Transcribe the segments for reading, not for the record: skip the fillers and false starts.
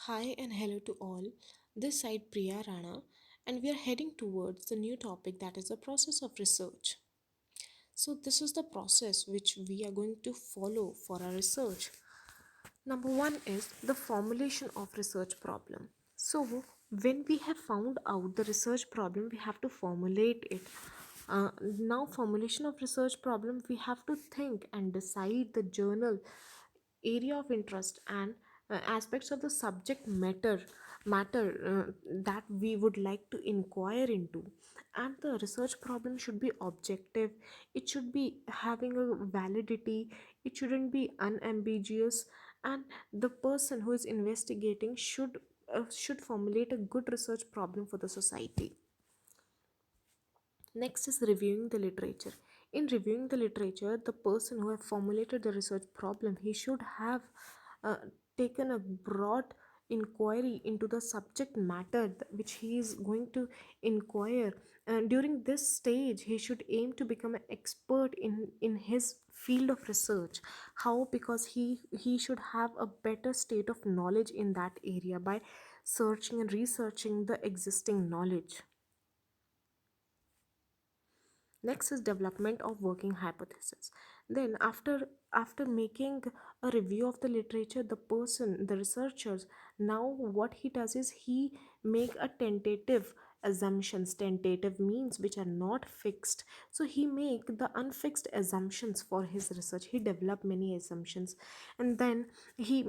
Hi and hello to all. This side Priya Rana, and we are heading towards the new topic that is the process of research. So, this is the process which we are going to follow for our research. Number one is the formulation of research problem. So, when we have found out the research problem, we have to formulate it. Now, formulation of research problem, we have to think and decide the journal, area of interest, and aspects of the subject matter that we would like to inquire into. And the research problem should be objective, it should be having a validity, it shouldn't be unambiguous, and the person who is investigating should formulate a good research problem for the society. Next is reviewing the literature. In reviewing the literature, the person who have formulated the research problem, he should have uh, taken a broad inquiry into the subject matter which he is going to inquire. During this stage, he should aim to become an expert in his field of research. How? Because he should have a better state of knowledge in that area by searching and researching the existing knowledge. Next is development of working hypothesis. Then after making a review of the literature, the person, the researchers, now what he does is he make a tentative assumptions. Tentative means which are not fixed. So he make the unfixed assumptions for his research. He develop many assumptions, and then he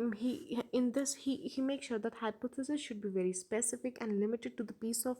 in this he makes sure that hypothesis should be very specific and limited to the piece of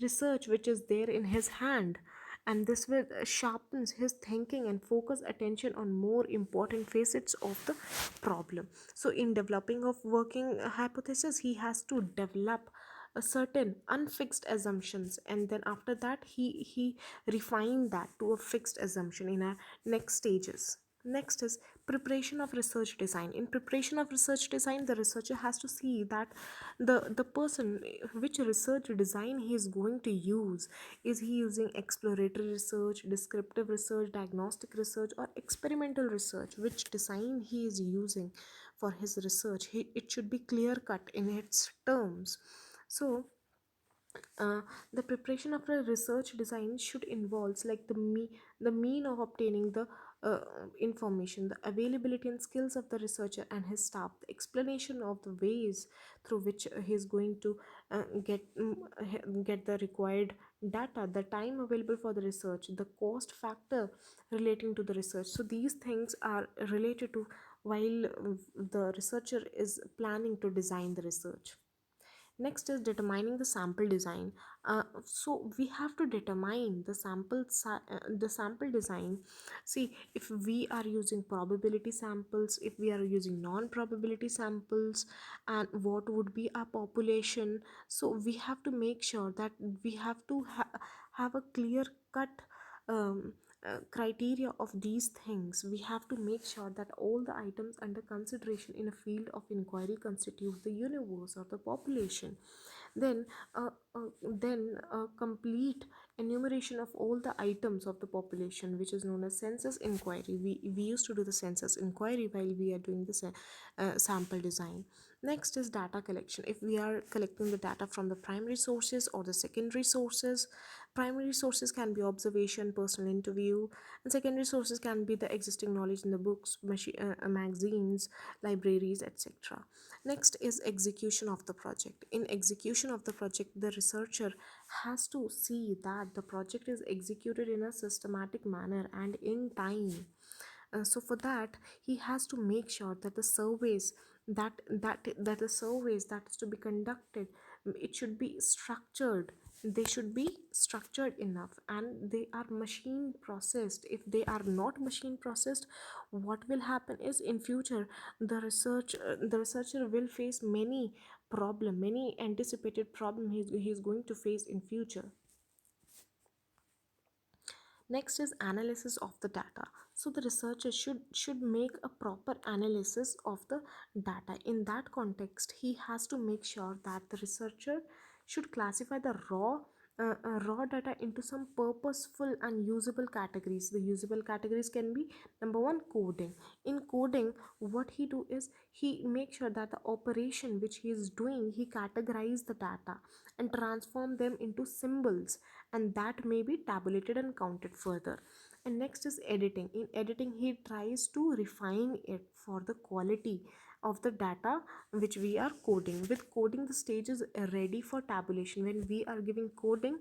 research which is there in his hand, and this will sharpens his thinking and focus attention on more important facets of the problem. So in developing of working hypothesis, he has to develop a certain unfixed assumptions, and then after that he refine that to a fixed assumption in our next stages. Next is preparation of research design. In preparation of research design, the researcher has to see that the person which research design he is going to use, is he using exploratory research, descriptive research, diagnostic research, or experimental research, which design he is using for his research. It should be clear cut in its terms. So the preparation of a research design should involves like the mean of obtaining the uh, information, the availability and skills of the researcher and his staff, the explanation of the ways through which he is going to get the required data, the time available for the research, the cost factor relating to the research. So these things are related to while the researcher is planning to design the research. Next is determining the sample design. So we have to determine the sample design. See, if we are using probability samples, if we are using non-probability samples, and what would be our population. So we have to make sure that we have to have a clear cut criteria of these things. We have to make sure that all the items under consideration in a field of inquiry constitute the universe or the population. Then complete enumeration of all the items of the population, which is known as census inquiry. We used to do the census inquiry while we are doing the sample design. Next is data collection. If we are collecting the data from the primary sources or the secondary sources, primary sources can be observation, personal interview, and secondary sources can be the existing knowledge in the books, magazines, libraries, etc. Next is execution of the project. In execution of the project, the researcher has to see that the project is executed in a systematic manner and in time. So for that, he has to make sure that the surveys that the surveys that is to be conducted, it should be structured. They should be structured enough, and they are machine processed. If they are not machine processed, what will happen is in future the researcher will face many anticipated problem he's going to face in future. Next is analysis of the data. So the researcher should make a proper analysis of the data. In that context, he has to make sure that the researcher should classify the raw raw data into some purposeful and usable categories. The usable categories can be: number one, coding. In coding, what he do is he make sure that the operation which he is doing, he categorize the data and transform them into symbols, and that may be tabulated and counted further. And next is editing. In editing, he tries to refine it for the quality of the data which we are coding. With coding, the stage is ready for tabulation. When we are giving coding,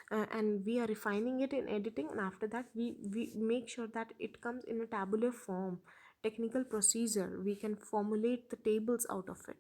and we are refining it in editing, and after that we make sure that it comes in a tabular form, technical procedure, we can formulate the tables out of it.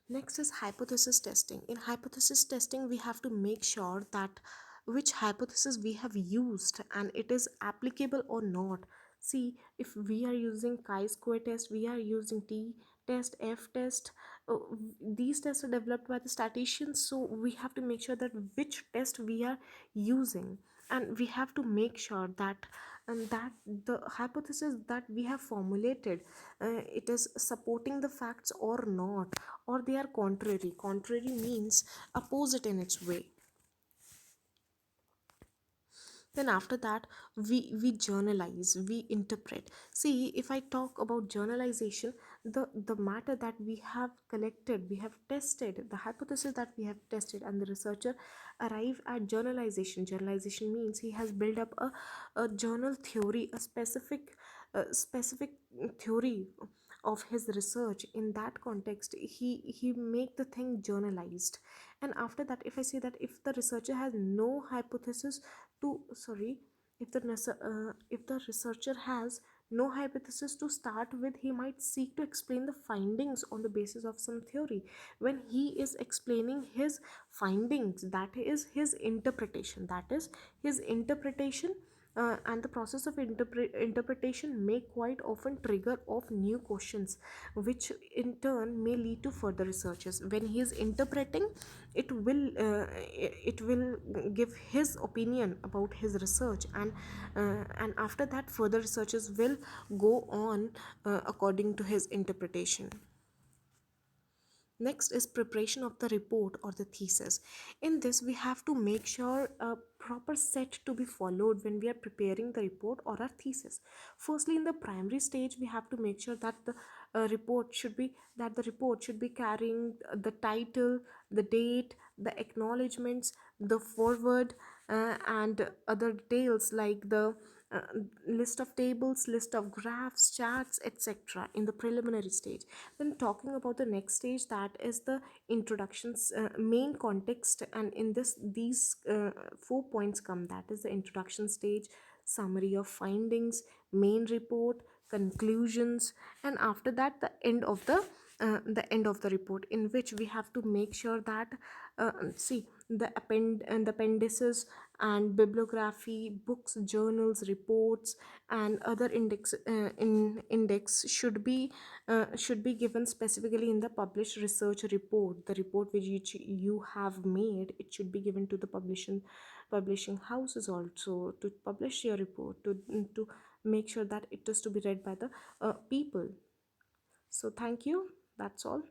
Next is hypothesis testing. In hypothesis testing, we have to make sure that which hypothesis we have used and it is applicable or not. See, if we are using chi-square test, we are using t-test, f-test. uh, these tests are developed by the statisticians, so we have to make sure that which test we are using, and we have to make sure that that the hypothesis that we have formulated, it is supporting the facts or not, or they are contrary. Contrary means opposite in its way. Then after that, we journalize, we interpret. See, if I talk about journalization, the matter that we have collected, we have tested, the hypothesis that we have tested, and the researcher arrive at journalization. Journalization means he has built up a journal theory, a specific theory of his research. In that context, he make the thing journalized. And after that, if I say that if the researcher has no hypothesis to sorry if the researcher has no hypothesis to start with, he might seek to explain the findings on the basis of some theory. When he is explaining his findings, that is his interpretation, and the process of interpretation may quite often trigger off new questions, which in turn may lead to further researches. When he is interpreting, it will give his opinion about his research, and after that further researches will go on according to his interpretation. Next is preparation of the report or the thesis. In this, we have to make sure a proper set to be followed when we are preparing the report or our thesis. Firstly, in the primary stage, we have to make sure that the report should be carrying the title, the date, the acknowledgements, the forward, and other details like the uh, list of tables, list of graphs, charts, etc. in the preliminary stage. Then talking about the next stage, that is the introductions, main context, and in these 4 points come. That is the introduction stage, summary of findings, main report, conclusions, and after that the end of the report, in which we have to make sure that see the appendices and bibliography, books, journals, reports, and other index should be given specifically in the published research report. The report which you have made, it should be given to the publishing houses also to publish your report, to make sure that it is to be read by the people. So thank you, that's all.